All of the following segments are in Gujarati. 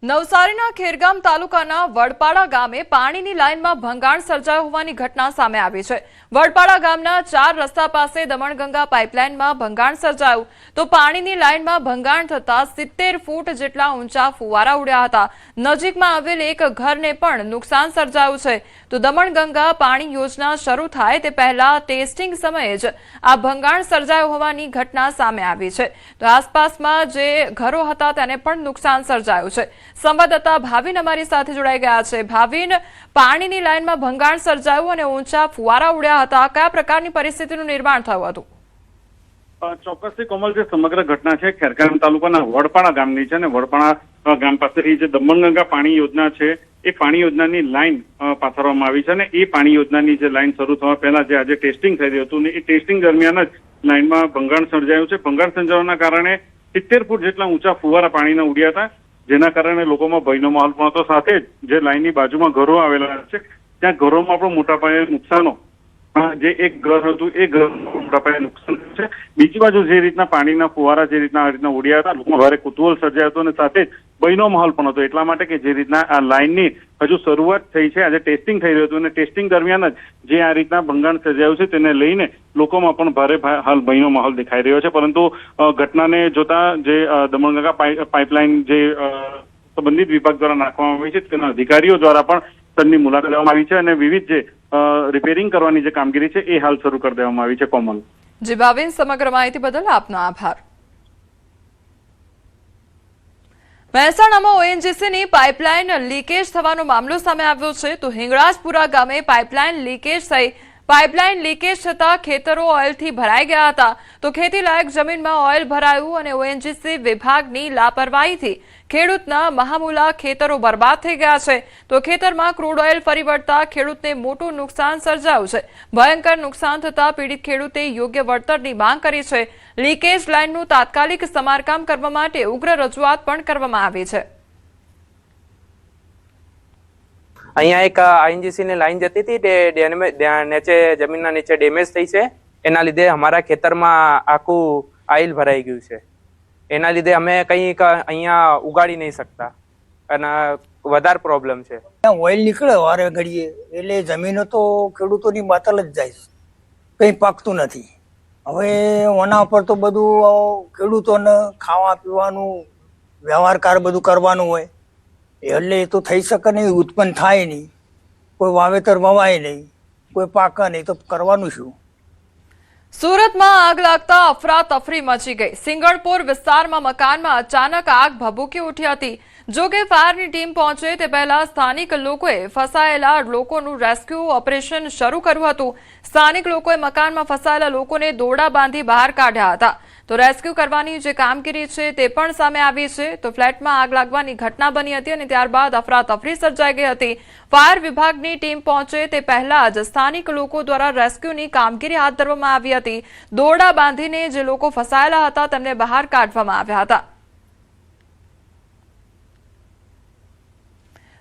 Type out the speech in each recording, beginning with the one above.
નવસારીના ખેરગામ તાલુકાના વડપાડા ગામે પાણીની લાઇનમાં ભંગાણ સર્જાયો હોવાની ઘટના સામે આવી છે। વડપાડા ગામના 4 રસ્તા પાસે દમણગંગા પાઇપલાઇનમાં ભંગાણ સર્જાયું તો પાણીની લાઇનમાં ભંગાણ થતા 70 ફૂટ જેટલા ઊંચા ફુવારા ઉડ્યા હતા। નજીકમાં આવેલ એક ઘરને પણ નુકસાન સર્જાયું છે। તો દમણગંગા પાણી યોજના શરૂ થાય તે પહેલા ટેસ્ટિંગ સમયે જ આ ભંગાણ સર્જાયો હોવાની ઘટના સામે આવી છે। તો આસપાસમાં જે ઘરો હતા તેને પણ નુકસાન સર્જાયું છે। સંવાદદાતા ભાવિન અમારી સાથે જોડાઈ ગયા છે। ભાવિન, પાણીની લાઇનમાં ભંગાણ સર્જાયું અને ઊંચા ફુવારા ઉડ્યા હતા, કયા પ્રકારની પરિસ્થિતિનું નિર્માણ થયું હતું? ચોક્કસથી કોમલ, જે સમગ્ર ઘટના છે ખેરગામ તાલુકાના વડપાડા ગામની છે અને વડપાડા ગામ પાસેથી જે દમણગંગા પાણી યોજના છે એ પાણી યોજનાની લાઇન પાથરવામાં આવી છે અને એ પાણી યોજનાની જે લાઇન શરૂ થવા પહેલા જે આજે ટેસ્ટિંગ થઈ રહ્યું હતું ને એ ટેસ્ટિંગ દરમિયાન જ લાઇનમાં ભંગાણ સર્જાયું છે। ભંગાણ સર્જાવાના કારણે 70 ફૂટ જેટલા ઊંચા ફુવારા પાણીના ઉડ્યા હતા, જેના કારણે લોકોમાં ભયનો માહોલ પણ હતો। સાથે જ જે લાઇનની બાજુમાં ઘરો આવેલા છે ત્યાં ઘરોમાં પણ મોટા પાયે નુકસાનો, જે એક ઘર હતું એ ઘરમાં મોટા પાયે નુકસાન છે। બીજી બાજુ જે રીતના પાણીના ફુવારા જે રીતના ઉડ્યા હતા, લોકોમાં ભારે કુતૂહલ સર્જાયો હતો અને સાથે જ ભયનો માહોલ પણ હતો। એટલા માટે કે જે રીતના આ લાઇનની હજુ શરૂઆત થઈ છે, આજે ટેસ્ટિંગ થઈ રહ્યું હતું અને ટેસ્ટિંગ દરમિયાન જ જે આ રીતના ભંગાણ સર્જાયું છે તેને લઈને લોકોમાં પણ ભારે હાલ ભયનો માહોલ દેખાઈ રહ્યો છે। પરંતુ ઘટનાને જોતા જે દમણગંગા પાઇપલાઇન જે સંબંધિત વિભાગ દ્વારા નાખવામાં આવી છે તેના અધિકારીઓ દ્વારા પણ સ્થળની મુલાકાત લેવામાં આવી છે અને વિવિધ જે રિપેરિંગ કરવાની જે કામગીરી છે એ હાલ શરૂ કરી દેવામાં આવી છે। કોમલ જી ભાવિન, સમગ્ર માહિતી બદલ આપનો આભાર। મહેસાણામાં ઓએનજીસીની પાઇપલાઇન લીકેજ થવાનો મામલો સામે આવ્યો છે। તો હિંગળાજપુરા ગામે પાઇપલાઇન લીકેજ થતા ખેતરો ઓઇલથી ભરાઈ ગયા હતા। તો ખેતી લાયક જમીનમાં ઓઇલ ભરાયું અને ઓએનજીસી વિભાગની લાપરવાહીથી ખેડૂતના મહામૂલા ખેતરો બરબાદ થઈ ગયા છે। તો ખેતરમાં ક્રૂડ ઓઇલ ફરી વળતા ખેડૂતને મોટું નુકસાન સર્જાયું છે। ભયંકર નુકસાન થતા પીડિત ખેડૂતે યોગ્ય વળતરની માંગ કરી છે। લીકેજ લાઇનનું તાત્કાલિક સમારકામ કરવા માટે ઉગ્ર રજૂઆત પણ કરવામાં આવી છે। અહીંયા એક આઈએનજીસી ની લાઈન જતી હતી, નીચે જમીનના નીચે ડેમેજ થઈ છે। એના લીધે અમારા ખેતરમાં આખું આઈલ ભરાઈ ગયું છે। એના લીધે અમે કંઈક અહીંયા ઉગાડી નહીં શકતા અને વધારે પ્રોબ્લેમ છે। ઓઇલ નીકળે વારે ઘડીએ એટલે જમીનો તો ખેડૂતોની બાતલ જ જાય, કંઈ પાકતું નથી। હવે ઓના પર તો બધું ખેડૂતોને ખાવા પીવાનું વ્યવહારકાર બધું કરવાનું હોય એટલે એ તો થઈ શકે નહીં, ઉત્પન્ન થાય નહીં, કોઈ વાવેતર વવાય નહીં, કોઈ પાકે નહીં, તો કરવાનું શું? સુરતમાં આગ લાગતા અફરાતફરી મચી ગઈ। સિંગણપોર વિસ્તારમાં મકાનમાં અચાનક આગ ભભૂકી ઉઠી હતી। જો કે ફાયરની ટીમ પહોંચે તે પહેલા સ્થાનિક લોકોએ ફસાયેલા લોકોનું રેસ્ક્યુ ઓપરેશન શરૂ કર્યું હતું। સ્થાનિક લોકોએ મકાનમાં ફસાયેલા લોકોને દોરડા બાંધી બહાર કાઢ્યા હતા। તો રેસ્ક્યુ કરવાની જે કામગીરી છે તે પણ સામે આવી છે। તો ફ્લેટમાં આગ લાગવાની ઘટના બની હતી અને ત્યારબાદ અફરાતફરી સર્જાઈ ગઈ હતી। ફાયર વિભાગની ટીમ પહોંચે તે પહેલા જ સ્થાનિક લોકો દ્વારા રેસ્ક્યુની કામગીરી હાથ ધરવામાં આવી હતી। દોરડા બાંધીને જે લોકો ફસાયેલા હતા તેમને બહાર કાઢવામાં આવ્યા હતા।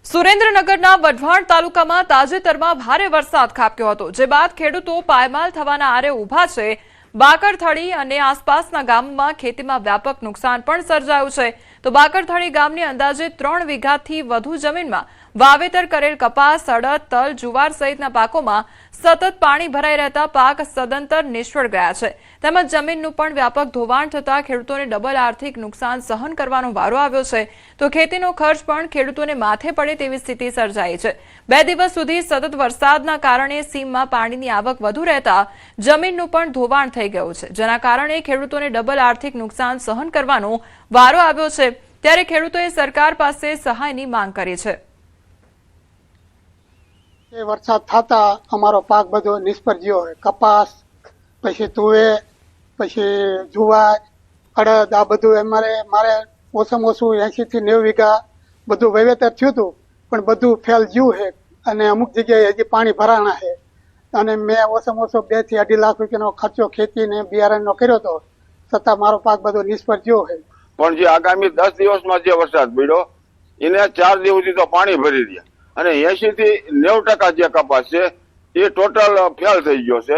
સુરેન્દ્રનગરના વઢવાણ તાલુકામાં તાજેતરમાં ભારે વરસાદ ખાબક્યો હતો, જે બાદ ખેડૂતો પાયમાલ થવાના આરે ઉભા છે। બાકરથળી અને આસપાસના ગામમાં ખેતીમાં વ્યાપક નુકસાન પણ સર્જાયું છે। તો બાકરથળી ગામની અંદાજે 3 વીઘાથી વધુ જમીનમાં વાવેતર કરેલ કપાસ, અડદ, તલ, જુવાર સહિતના પાકોમાં સતત પાણી ભરાઈ રહેતા પાક સદંતર નિષ્ફળ ગયા છે। તેમજ જમીનનું પણ વ્યાપક ધોવાણ થતા ખેડૂતોને ડબલ આર્થિક નુકસાન સહન કરવાનો વારો આવ્યો છે। તો ખેતીનો ખર્ચ પણ ખેડૂતોને માથે પડે તેવી સ્થિતિ સર્જાઈ છે। 2 દિવસ સુધી સતત વરસાદના કારણે સીમમાં પાણીની આવક વધુ રહેતા જમીનનું પણ ધોવાણ થઈ ગયું છે, જેના કારણે ખેડૂતોને ડબલ આર્થિક નુકસાન સહન કરવાનો વારો આવ્યો છે। ત્યારે ખેડૂતોએ સરકાર પાસે સહાયની માંગ કરી છે। વરસાદ થતા અમારો પાક બધો નિષ્ફળ ગયો। કપાસ, પછી તુવેર, પછી જુવાર, અડદ, આ બધું મારે ઓછામાં ઓછું 80 થી 90 વીઘા બધું વાવેતર થયું હતું, પણ બધું ફેલ ગયું છે અને અમુક જગ્યાએ હજી પાણી ભરાણા છે। અને મેં ઓછામાં ઓછો 2 થી 2.5 લાખ રૂપિયાનો ખર્ચો ખેતી ને બિયારણનો કર્યો હતો, છતાં મારો પાક બધો નિષ્ફળ ગયો છે। પણ જે આગામી 10 દિવસમાં જે વરસાદ પડ્યો એને 4 દિવસથી તો પાણી ભરી રહ્યા અને 80 થી 90% જે કપાસ છે એ ટોટલ ફેલ થઈ ગયો છે।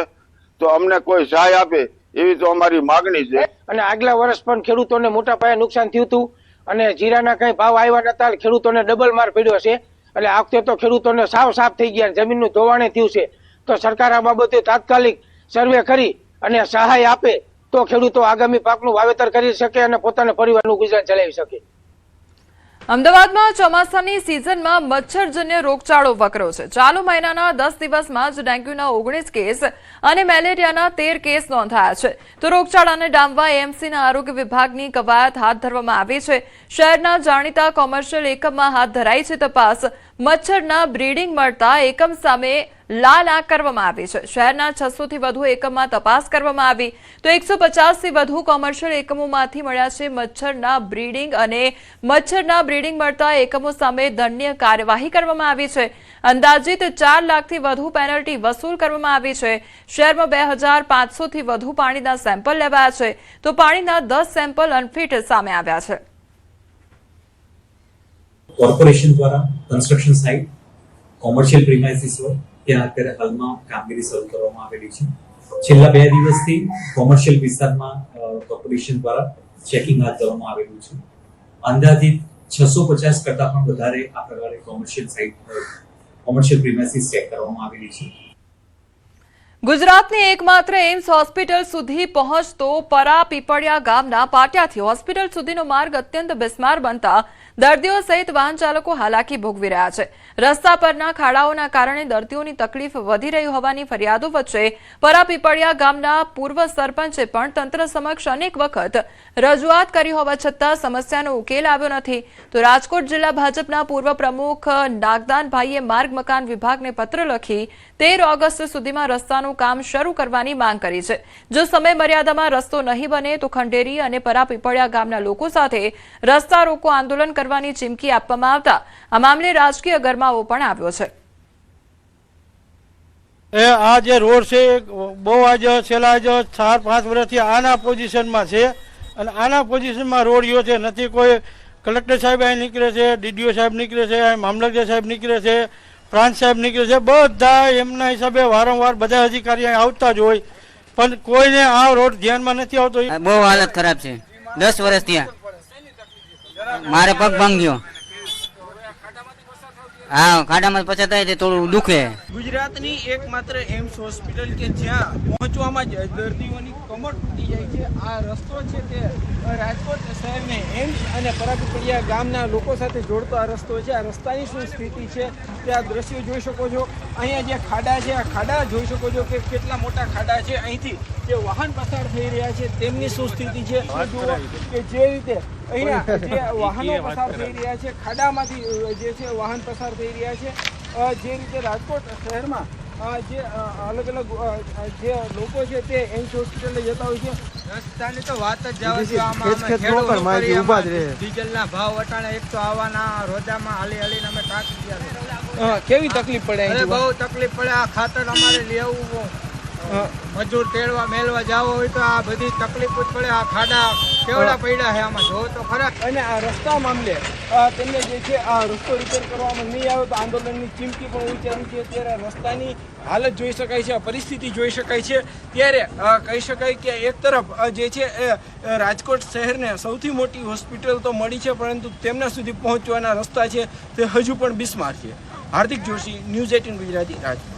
તો અમને કોઈ સહાય આપે એવી તો અમારી માગણી છે। અને આગલા વર્ષ પણ ખેડૂતોને મોટા પાયે નુકસાન થયું હતું અને જીરાના કઈ ભાવ આવ્યા નતા, ખેડૂતોને ડબલ માર પડ્યો છે. એટલે આ વખતે તો ખેડૂતોને સાફ થઈ ગયા, જમીનનું ધોવાણે થયું છે. તો સરકાર આ બાબતે તાત્કાલિક સર્વે કરી અને સહાય આપે તો ખેડૂતો આગામી પાકનું વાવેતર કરી શકે અને પોતાના પરિવારનું ગુજરાન ચલાવી શકે. અમદાવાદમાં ચોમાસાની સિઝનમાં મચ્છરજન્ય રોગચાળો વકર્યો છે. ચાલુ મહિનાના 10 દિવસમાં જ ડેન્ગ્યુના 19 કેસ અને મેલેરિયાના 13 કેસ નોંધાયા છે. તો રોગચાળાને ડામવા એએમસીના આરોગ્ય વિભાગની કવાયત હાથ ધરવામાં આવી છે. શહેરના જાણીતા કોમર્શિયલ એકમમાં હાથ ધરાઈ છે તપાસ. મચ્છરના બ્રીડિંગ મળતા એકમ સામે લાલ આંખ કરવામાં આવી છે. શહેરના 600 થી વધુ એકમમાં તપાસ કરવામાં આવી તો 150 થી વધુ કોમર્શિયલ એકમોમાંથી મળ્યા છે મચ્છરના બ્રીડિંગ અને મચ્છરના બ્રીડિંગ મળતા એકમો સામે દંડનીય કાર્યવાહી કરવામાં આવી છે. અંદાજિત 4 લાખથી વધુ પેનલ્ટી વસૂલ કરવામાં આવી છે. શહેરમાં 2500 થી વધુ પાણીના સેમ્પલ લેવાયા છે તો પાણીના 10 સેમ્પલ અનફિટ સામે આવ્યા છે. કોર્પોરેશન દ્વારા કન્સ્ટ્રક્શન સાઇટ કોમર્શિયલ પ્રીમાઇસીસ હોય ત્યાં અત્યારે હાલમાં કામગીરી શરૂ કરવામાં આવેલી છે. છેલ્લા 2 દિવસથી કોમર્શિયલ વિસ્તારમાં કોર્પોરેશન દ્વારા ચેકિંગ હાથ ધરવામાં આવેલું છે. અંદાજિત 650 કરતા પણ વધારે આ પ્રકારે કોમર્શિયલ પ્રીમાઇસીસ ચેક કરવામાં આવેલી છે. ગુજરાતની એકમાત્ર એમ્સ હોસ્પિટલ સુધી પહોંચતો પરા પીપળિયા ગામના પાટિયાથી હોસ્પિટલ સુધીનો માર્ગ અત્યંત બિસ્માર બનતા દર્દીઓ સહિત વાહન ચાલકો હાલાકી ભોગવી રહ્યા છે. રસ્તા પરના ખાડાઓના કારણે દર્દીઓની તકલીફ વધી રહી હોવાની ફરિયાદો વચ્ચે પરા પીપળિયા ગામના પૂર્વ સરપંચે પણ તંત્ર સમક્ષ અનેક વખત રજૂઆત કરી હોવા છતાં સમસ્યાનો ઉકેલ આવ્યો નથી. તો રાજકોટ જિલ્લા ભાજપના પૂર્વ પ્રમુખ નાગદાનભાઈએ માર્ગ મકાન વિભાગને પત્ર લખી 13 ઓગસ્ટ સુધીમાં રસ્તાનું કામ શરૂ કરવાની માંગ કરી છે. જો સમય મર્યાદામાં રસ્તો નહીં બને તો ખંડેરી અને પરા પીપળિયા ગામના લોકો સાથે રસ્તા રોકો આંદોલન કરવાની ચીમકી આપવામાં આવતા આ મામલે રાજકીય ગરમાવો પણ આવ્યો છે. આ જે રોડ છે બહુ આજ છેલ્લા 4-5 વર્ષથી આના પોઝિશનમાં છે અને આના પોઝિશનમાં રોડ રહ્યો છે નથી. કોઈ કલેક્ટર સાહેબ અહીં નીકળે છે, ડીડીઓ સાહેબ નીકળે છે, મામલતદાર સાહેબ નીકળે છે, પ્રાંત સાહેબ નીકળે છે, બધા એમના હિસાબે વારંવાર બધા અધિકારી આવતા જ હોય પણ કોઈને આ રોડ ધ્યાનમાં નથી આવતો. બહુ હાલત ખરાબ છે. 10 વર્ષ થયા મારે પગ ભાંગ્યો. હા, ખાડામાં પસાર થાય તે થોડું દુખે. ગુજરાતની એકમાત્ર એમ્સ હોસ્પિટલ કે જ્યાં પહોંચવામાં જ દર્દીઓની કમર તૂટી જાય છે. આ રસ્તો છે તે રાજકોટ શહેરને એમ્સ અને પરાપીપળિયા ગામના લોકો સાથે જોડતો આ રસ્તો છે. આ રસ્તાની શું સ્થિતિ છે તે આ દ્રશ્યો જોઈ શકો છો. અહીંયા જે ખાડા છે આ ખાડા જોઈ શકો છો કે કેટલા મોટા ખાડા છે. અહીંથી જે વાહન પસાર થઈ રહ્યા છે તેમની શું સ્થિતિ છે કે જે રીતે અહીંયા જે વાહનો પસાર થઈ રહ્યા છે ખાડામાંથી જે છે વાહન પસાર થઈ રહ્યા છે. જે રીતે રાજકોટ શહેરમાં જે અલગ અલગ જે લોકો છે તે એમ્સ હોસ્પિટલે જતા હોય છે. રસ્તાની તો વાત જ જવા દો. ડીઝલના ભાવ વટાણા 100 આવવાના રોજામાં હાલીને અમે થાકી ગયા. કેવી તકલીફ પડે? બહુ તકલીફ પડે. આ ખાતર અમારે લેવું, મજૂર તેડવા મેળવા જાવ હોય તો આ બધી તકલીફ જ પડે. આ ખાડા કેવડા પડ્યા છે આમાં જો તો ખરા. અને આ રસ્તા મામલે તેમને જે છે આ રસ્તો રિપેર કરવામાં નહીં આવે તો આંદોલનની ચીમકી પણ ઉચ્ચારી છે. ત્યારે રસ્તાની હાલત જોઈ શકાય છે, પરિસ્થિતિ જોઈ શકાય છે. ત્યારે કહી શકાય કે એક તરફ જે છે એ રાજકોટ શહેરને સૌથી મોટી હોસ્પિટલ તો મળી છે પરંતુ તેમના સુધી પહોંચવાના રસ્તા છે તે હજુ પણ બિસ્માર છે. હાર્દિક જોશી, ન્યૂઝ 18 ગુજરાતી, રાજકોટ.